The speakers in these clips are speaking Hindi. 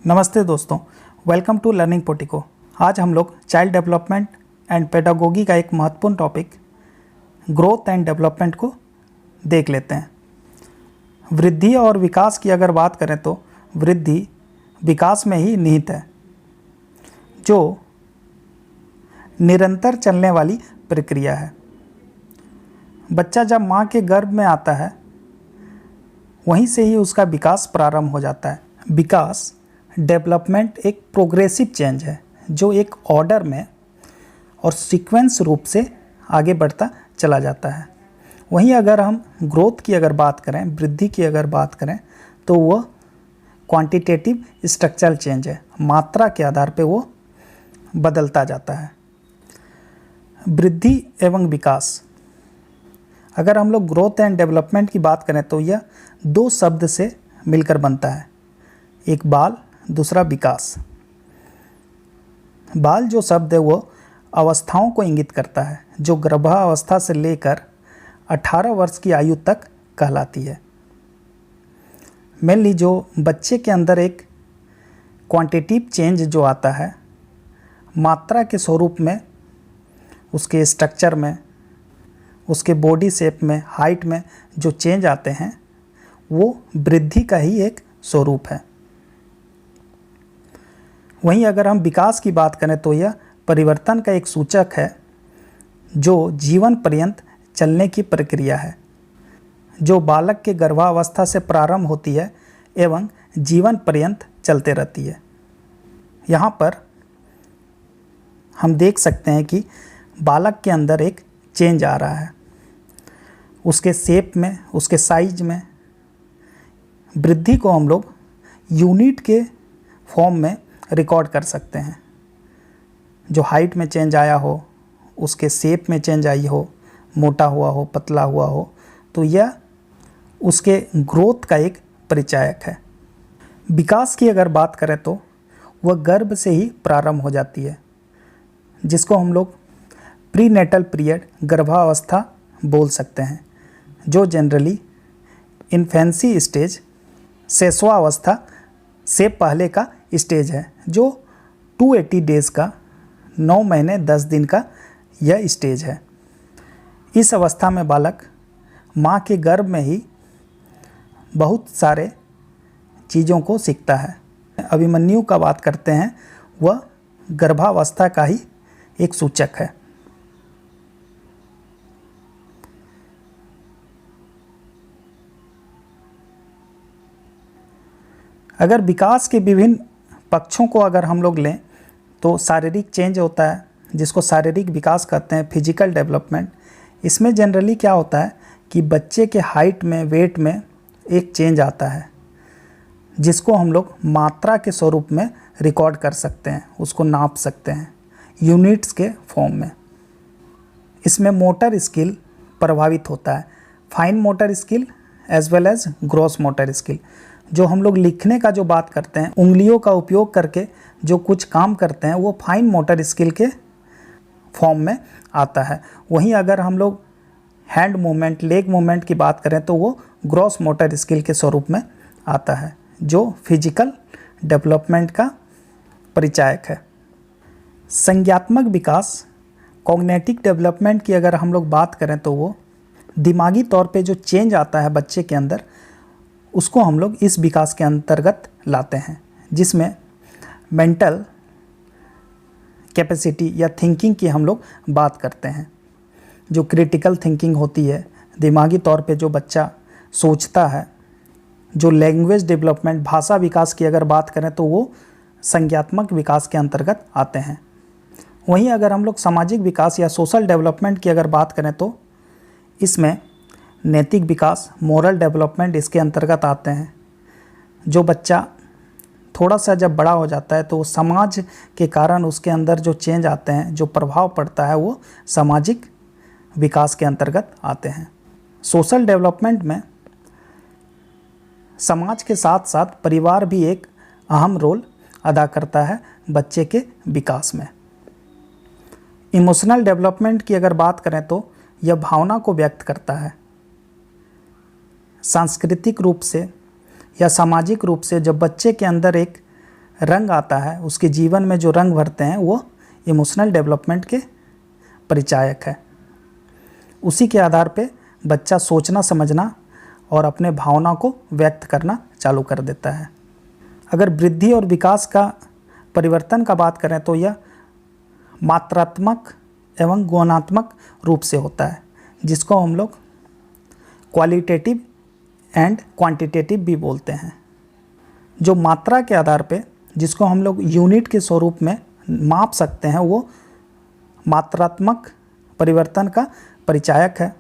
नमस्ते दोस्तों, वेलकम टू लर्निंग पोटिको। आज हम लोग चाइल्ड डेवलपमेंट एंड पेडागोगी का एक महत्वपूर्ण टॉपिक ग्रोथ एंड डेवलपमेंट को देख लेते हैं। वृद्धि और विकास की अगर बात करें तो वृद्धि विकास में ही निहित है, जो निरंतर चलने वाली प्रक्रिया है। बच्चा जब माँ के गर्भ में आता है वहीं से ही उसका विकास प्रारंभ हो जाता है। विकास डेवलपमेंट एक प्रोग्रेसिव चेंज है जो एक ऑर्डर में और सीक्वेंस रूप से आगे बढ़ता चला जाता है। वहीं अगर हम ग्रोथ की अगर बात करें, वृद्धि की अगर बात करें, तो वह क्वांटिटेटिव स्ट्रक्चरल चेंज है। मात्रा के आधार पे वो बदलता जाता है। वृद्धि एवं विकास, अगर हम लोग ग्रोथ एंड डेवलपमेंट की बात करें तो यह दो शब्द से मिलकर बनता है, एक बाल, दूसरा विकास। बाल जो शब्द है वो अवस्थाओं को इंगित करता है जो गर्भावस्था से लेकर 18 वर्ष की आयु तक कहलाती है। मेनली जो बच्चे के अंदर एक क्वांटिटेटिव चेंज जो आता है, मात्रा के स्वरूप में, उसके स्ट्रक्चर में, उसके बॉडी शेप में, हाइट में जो चेंज आते हैं वो वृद्धि का ही एक स्वरूप है। वहीं अगर हम विकास की बात करें तो यह परिवर्तन का एक सूचक है जो जीवन पर्यंत चलने की प्रक्रिया है, जो बालक के गर्भावस्था से प्रारंभ होती है एवं जीवन पर्यंत चलते रहती है। यहाँ पर हम देख सकते हैं कि बालक के अंदर एक चेंज आ रहा है, उसके शेप में, उसके साइज में। वृद्धि को हम लोग यूनिट के फॉर्म में रिकॉर्ड कर सकते हैं। जो हाइट में चेंज आया हो, उसके शेप में चेंज आई हो, मोटा हुआ हो, पतला हुआ हो, तो यह उसके ग्रोथ का एक परिचायक है। विकास की अगर बात करें तो वह गर्भ से ही प्रारंभ हो जाती है, जिसको हम लोग प्रीनेटल पीरियड, गर्भावस्था बोल सकते हैं, जो जनरली इन्फेंसी स्टेज, शैशवावस्था से पहले का स्टेज है, जो 280 डेज़ का, 9 महीने 10 दिन का यह स्टेज है। इस अवस्था में बालक माँ के गर्भ में ही बहुत सारे चीज़ों को सीखता है। अभिमन्यु का बात करते हैं, वह गर्भावस्था का ही एक सूचक है। अगर विकास के विभिन्न पक्षों को अगर हम लोग लें तो शारीरिक चेंज होता है, जिसको शारीरिक विकास कहते हैं, फिजिकल डेवलपमेंट। इसमें जनरली क्या होता है कि बच्चे के हाइट में, वेट में एक चेंज आता है, जिसको हम लोग मात्रा के स्वरूप में रिकॉर्ड कर सकते हैं, उसको नाप सकते हैं यूनिट्स के फॉर्म में। इसमें मोटर स्किल प्रभावित होता है, fine motor skill as well as gross motor skill. जो हम लोग लिखने का जो बात करते हैं, उंगलियों का उपयोग करके जो कुछ काम करते हैं, वो फाइन मोटर स्किल के फॉर्म में आता है। वहीं अगर हम लोग हैंड मूवमेंट, लेग मूवमेंट की बात करें तो वो ग्रॉस मोटर स्किल के स्वरूप में आता है, जो फिजिकल डेवलपमेंट का परिचायक है। संज्ञात्मक विकास, कॉग्निटिव डेवलपमेंट की अगर हम लोग बात करें तो वो दिमागी तौर पे जो चेंज आता है बच्चे के अंदर, उसको हम लोग इस विकास के अंतर्गत लाते हैं, जिसमें मेंटल कैपेसिटी या थिंकिंग की हम लोग बात करते हैं। जो क्रिटिकल थिंकिंग होती है, दिमागी तौर पे जो बच्चा सोचता है, जो लैंग्वेज डेवलपमेंट, भाषा विकास की अगर बात करें तो वो संज्ञात्मक विकास के अंतर्गत आते हैं। वहीं अगर हम लोग सामाजिक विकास या सोशल डेवलपमेंट की अगर बात करें तो इसमें नैतिक विकास, मोरल डेवलपमेंट इसके अंतर्गत आते हैं। जो बच्चा थोड़ा सा जब बड़ा हो जाता है तो समाज के कारण उसके अंदर जो चेंज आते हैं, जो प्रभाव पड़ता है, वो सामाजिक विकास के अंतर्गत आते हैं। सोशल डेवलपमेंट में समाज के साथ साथ परिवार भी एक अहम रोल अदा करता है बच्चे के विकास में। इमोशनल डेवलपमेंट की अगर बात करें तो यह भावना को व्यक्त करता है। सांस्कृतिक रूप से या सामाजिक रूप से जब बच्चे के अंदर एक रंग आता है, उसके जीवन में जो रंग भरते हैं वो इमोशनल डेवलपमेंट के परिचायक है। उसी के आधार पे बच्चा सोचना समझना और अपने भावना को व्यक्त करना चालू कर देता है। अगर वृद्धि और विकास का परिवर्तन का बात करें तो यह मात्रात्मक एवं गुणात्मक रूप से होता है, जिसको हम लोग क्वालिटेटिव एंड क्वांटिटेटिव भी बोलते हैं। जो मात्रा के आधार पे जिसको हम लोग यूनिट के स्वरूप में माप सकते हैं वो मात्रात्मक परिवर्तन का परिचायक है,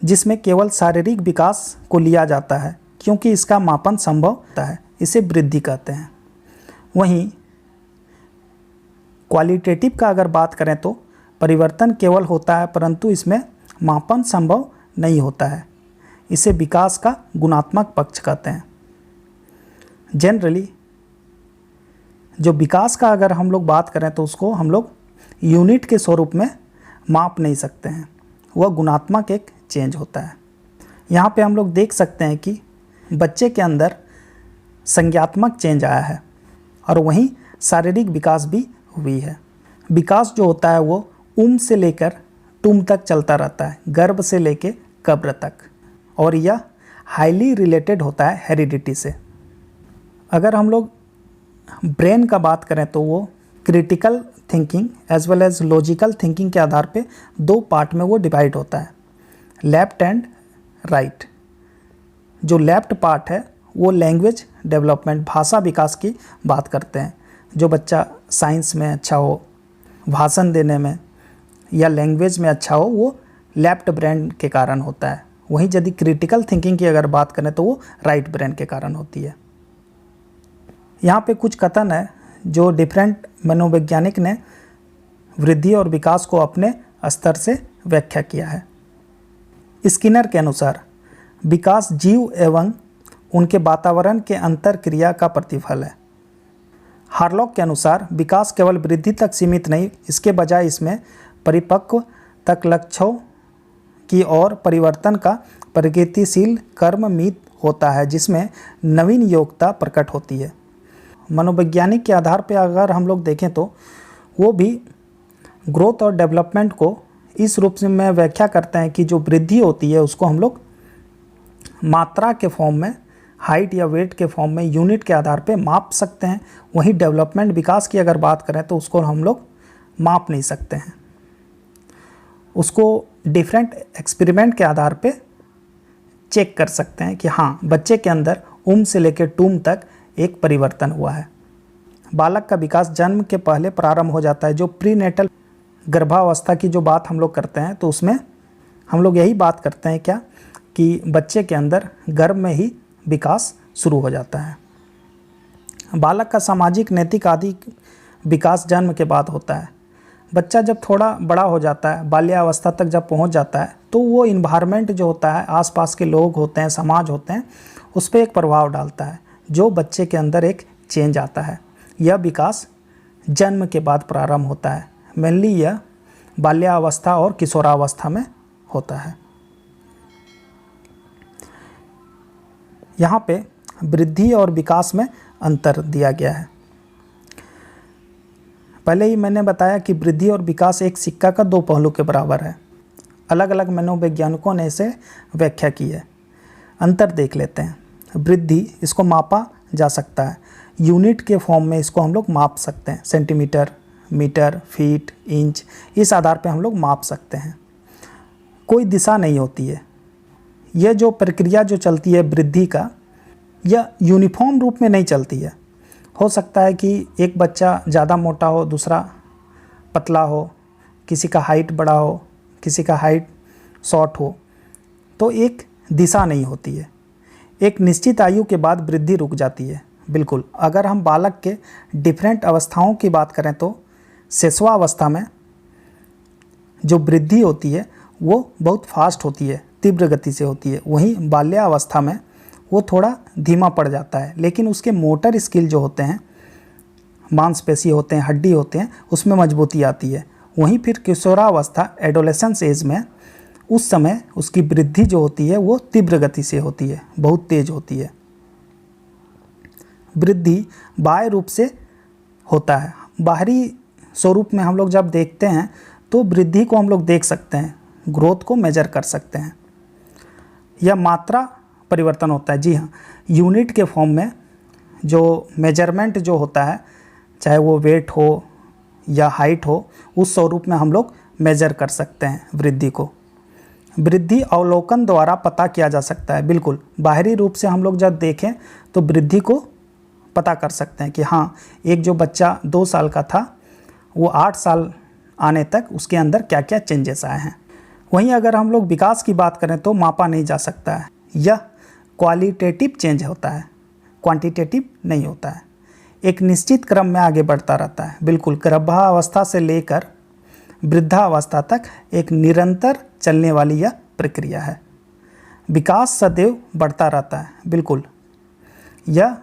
जिसमें केवल शारीरिक विकास को लिया जाता है क्योंकि इसका मापन संभव होता है, इसे वृद्धि कहते हैं। वहीं क्वालिटेटिव का अगर बात करें तो परिवर्तन केवल होता है परंतु इसमें मापन संभव नहीं होता है, इसे विकास का गुणात्मक पक्ष कहते हैं। जनरली जो विकास का अगर हम लोग बात करें तो उसको हम लोग यूनिट के स्वरूप में माप नहीं सकते हैं, वह गुणात्मक एक चेंज होता है। यहाँ पे हम लोग देख सकते हैं कि बच्चे के अंदर संज्ञात्मक चेंज आया है और वहीं शारीरिक विकास भी हुई है। विकास जो होता है वो से लेकर टूम तक चलता रहता है, गर्भ से लेकर कब्र तक, और यह हाईली रिलेटेड होता है हेरिडिटी से। अगर हम लोग ब्रेन का बात करें तो वो critical thinking as well as logical thinking के आधार पे दो पार्ट में वो डिवाइड होता है, लेफ्ट एंड राइट। जो लेफ्ट पार्ट है वो लैंग्वेज डेवलपमेंट, भाषा विकास की बात करते हैं। जो बच्चा साइंस में अच्छा हो, भाषण देने में या लैंग्वेज में अच्छा हो, वो लेफ्ट ब्रेन के कारण होता है। वहीं यदि क्रिटिकल थिंकिंग की अगर बात करें तो वो राइट ब्रेन के कारण होती है। यहाँ पे कुछ कथन है जो डिफरेंट मनोवैज्ञानिक ने वृद्धि और विकास को अपने स्तर से व्याख्या किया है। स्किनर के अनुसार विकास जीव एवं उनके वातावरण के अंतर क्रिया का प्रतिफल है। हार्लॉक के अनुसार विकास केवल वृद्धि तक सीमित नहीं, इसके बजाय इसमें परिपक्व तक लक्ष्यों की ओर परिवर्तन का प्रगतिशील कर्ममित होता है, जिसमें नवीन योग्यता प्रकट होती है। मनोवैज्ञानिक के आधार पर अगर हम लोग देखें तो वो भी ग्रोथ और डेवलपमेंट को इस रूप से में व्याख्या करते हैं कि जो वृद्धि होती है उसको हम लोग मात्रा के फॉर्म में, हाइट या वेट के फॉर्म में यूनिट के आधार पे माप सकते हैं। वहीं डेवलपमेंट विकास की अगर बात करें तो उसको हम लोग माप नहीं सकते हैं, उसको डिफरेंट एक्सपेरिमेंट के आधार पे चेक कर सकते हैं कि हाँ बच्चे के अंदर से लेकर टूम तक एक परिवर्तन हुआ है। बालक का विकास जन्म के पहले प्रारंभ हो जाता है। जो प्रीनेटल गर्भावस्था की जो बात हम लोग करते हैं तो उसमें हम लोग यही बात करते हैं क्या कि बच्चे के अंदर गर्भ में ही विकास शुरू हो जाता है। बालक का सामाजिक नैतिक आदि विकास जन्म के बाद होता है। बच्चा जब थोड़ा बड़ा हो जाता है, बाल्यावस्था तक जब पहुंच जाता है तो वो इन्वायरमेंट जो होता है, आसपास के लोग होते हैं, समाज होते हैं, उस पर एक प्रभाव डालता है जो बच्चे के अंदर एक चेंज आता है। यह विकास जन्म के बाद प्रारंभ होता है। मेनली यह बाल्यावस्था और किशोरावस्था में होता है। यहाँ पे वृद्धि और विकास में अंतर दिया गया है। पहले ही मैंने बताया कि वृद्धि और विकास एक सिक्का का दो पहलू के बराबर है। अलग अलग मनोवैज्ञानिकों ने इसे व्याख्या की है। अंतर देख लेते हैं। वृद्धि, इसको मापा जा सकता है, यूनिट के फॉर्म में इसको हम लोग माप सकते हैं, सेंटीमीटर, मीटर, फीट, इंच, इस आधार पे हम लोग माप सकते हैं। कोई दिशा नहीं होती है। यह जो प्रक्रिया जो चलती है वृद्धि का, यह यूनिफॉर्म रूप में नहीं चलती है। हो सकता है कि एक बच्चा ज़्यादा मोटा हो, दूसरा पतला हो, किसी का हाइट बड़ा हो, किसी का हाइट शॉर्ट हो, तो एक दिशा नहीं होती है। एक निश्चित आयु के बाद वृद्धि रुक जाती है। बिल्कुल, अगर हम बालक के डिफरेंट अवस्थाओं की बात करें तो शिशुआवस्था में जो वृद्धि होती है वो बहुत फास्ट होती है, तीव्र गति से होती है। वहीं बाल्यावस्था में वो थोड़ा धीमा पड़ जाता है, लेकिन उसके मोटर स्किल जो होते हैं, मांसपेशी होते हैं, हड्डी होते हैं, उसमें मजबूती आती है। वहीं फिर किशोरावस्था, एडोलेसेंस एज में, उस समय उसकी वृद्धि जो होती है वो तीव्र गति से होती है, बहुत तेज होती है। वृद्धि बाह्य रूप से होता है। बाहरी स्वरूप में हम लोग जब देखते हैं तो वृद्धि को हम लोग देख सकते हैं, ग्रोथ को मेजर कर सकते हैं। यह मात्रा परिवर्तन होता है। जी हाँ, यूनिट के फॉर्म में जो मेजरमेंट जो होता है, चाहे वो वेट हो या हाइट हो, उस स्वरूप में हम लोग मेजर कर सकते हैं वृद्धि को। वृद्धि अवलोकन द्वारा पता किया जा सकता है। बिल्कुल, बाहरी रूप से हम लोग जब देखें तो वृद्धि को पता कर सकते हैं कि हाँ, एक जो बच्चा 2 साल का था वो 8 साल आने तक उसके अंदर क्या क्या चेंजेस आए हैं। वहीं अगर हम लोग विकास की बात करें तो मापा नहीं जा सकता है। यह क्वालिटेटिव चेंज होता है, क्वांटिटेटिव नहीं होता है। एक निश्चित क्रम में आगे बढ़ता रहता है। बिल्कुल, गर्भावस्था से लेकर वृद्धावस्था तक एक निरंतर चलने वाली यह प्रक्रिया है। विकास सदैव बढ़ता रहता है। बिल्कुल, यह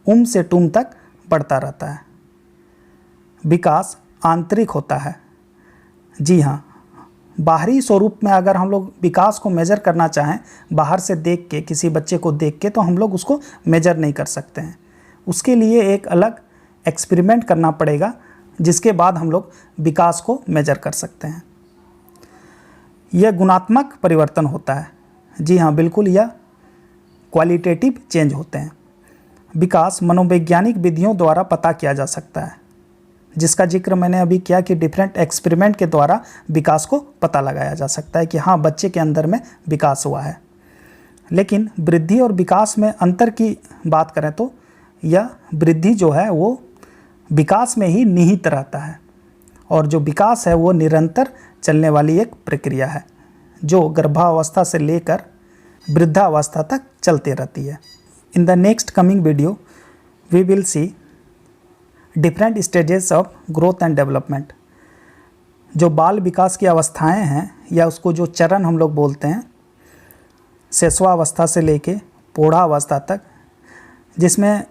से टुम तक बढ़ता रहता है। विकास आंतरिक होता है। जी हाँ, बाहरी स्वरूप में अगर हम लोग विकास को मेजर करना चाहें, बाहर से देख के, किसी बच्चे को देख के, तो हम लोग उसको मेजर नहीं कर सकते हैं। उसके लिए एक अलग एक्सपेरिमेंट करना पड़ेगा, जिसके बाद हम लोग विकास को मेजर कर सकते हैं। यह गुणात्मक परिवर्तन होता है। जी हाँ, बिल्कुल, यह क्वालिटेटिव चेंज होते हैं। विकास मनोवैज्ञानिक विधियों द्वारा पता किया जा सकता है, जिसका जिक्र मैंने अभी किया कि डिफरेंट एक्सपेरिमेंट के द्वारा विकास को पता लगाया जा सकता है कि हाँ, बच्चे के अंदर में विकास हुआ है। लेकिन वृद्धि और विकास में अंतर की बात करें तो यह वृद्धि जो है वो विकास में ही निहित रहता है, और जो विकास है वो निरंतर चलने वाली एक प्रक्रिया है, जो गर्भावस्था से लेकर वृद्धावस्था तक चलती रहती है। In the next coming video we will see different stages of growth and development. जो बाल विकास की अवस्थाएं हैं, या उसको जो चरण हम लोग बोलते हैं, शैशवावस्था से लेके प्रौढ़ावस्था तक, जिसमें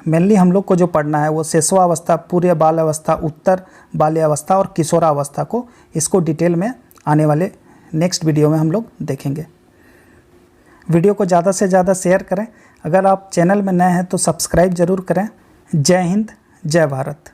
मेनली हम लोग को जो पढ़ना है वो शैशवावस्था, पूर्व बाल अवस्था, उत्तर बाल्यावस्था और किशोरावस्था को, इसको डिटेल में आने वाले नेक्स्ट वीडियो में हम लोग देखेंगे। वीडियो को ज़्यादा से ज़्यादा शेयर करें। अगर आप चैनल में नए हैं तो सब्सक्राइब ज़रूर करें। जय हिंद, जय भारत।